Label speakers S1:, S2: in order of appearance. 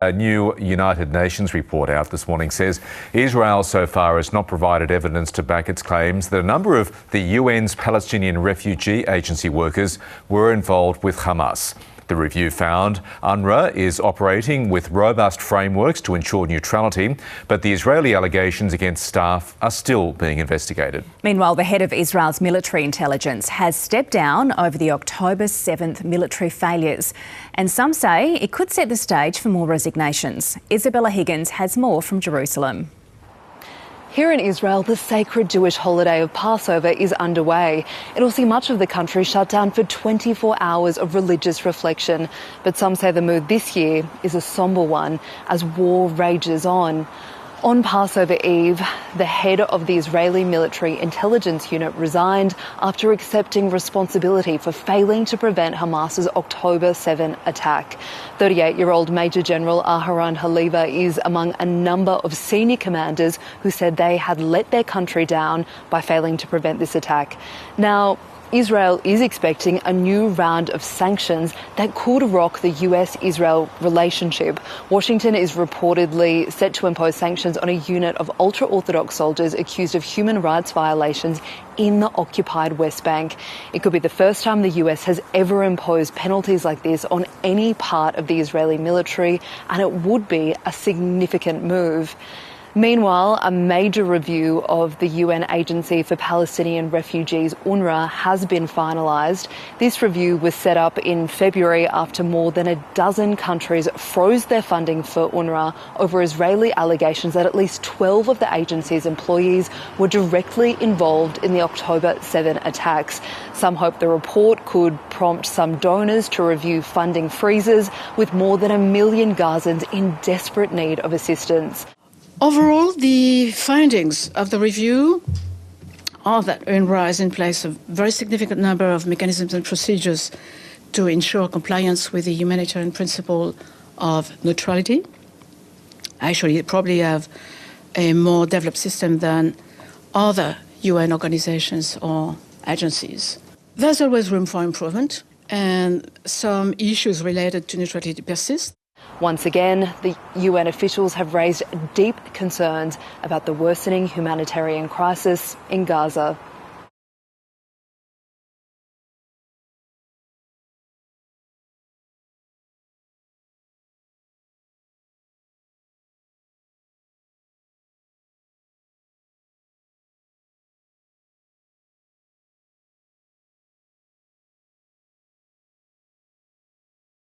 S1: A new United Nations report out this morning says Israel so far has not provided evidence to back its claims that a number of the UN's Palestinian Refugee Agency workers were involved with Hamas. The review found UNRWA is operating with robust frameworks to ensure neutrality, but the Israeli allegations against staff are still being investigated.
S2: Meanwhile, the head of Israel's military intelligence has stepped down over the October 7th military failures. And some say it could set the stage for more resignations. Isabella Higgins has more from Jerusalem.
S3: Here in Israel, the sacred Jewish holiday of Passover is underway. It'll see much of the country shut down for 24 hours of religious reflection. But some say the mood this year is a sombre one as war rages on. On Passover Eve, the head of the Israeli military intelligence unit resigned after accepting responsibility for failing to prevent Hamas's October 7 attack. 38-year-old Major General Aharon Haliva is among a number of senior commanders who said they had let their country down by failing to prevent this attack. Now, Israel is expecting a new round of sanctions that could rock the US-Israel relationship. Washington is reportedly set to impose sanctions on a unit of ultra-Orthodox soldiers accused of human rights violations in the occupied West Bank. It could be the first time the US has ever imposed penalties like this on any part of the Israeli military, and it would be a significant move. Meanwhile, a major review of the UN Agency for Palestinian Refugees, UNRWA, has been finalised. This review was set up in February after more than a dozen countries froze their funding for UNRWA over Israeli allegations that at least 12 of the agency's employees were directly involved in the October 7 attacks. Some hope the report could prompt some donors to review funding freezes, with more than 1 million Gazans in desperate need of assistance.
S4: Overall, the findings of the review are that UNRWA has in place a very significant number of mechanisms and procedures to ensure compliance with the humanitarian principle of neutrality. Actually, they probably have a more developed system than other UN organizations or agencies. There's always room for improvement, and some issues related to neutrality persist.
S3: Once again, the UN officials have raised deep concerns about the worsening humanitarian crisis in Gaza.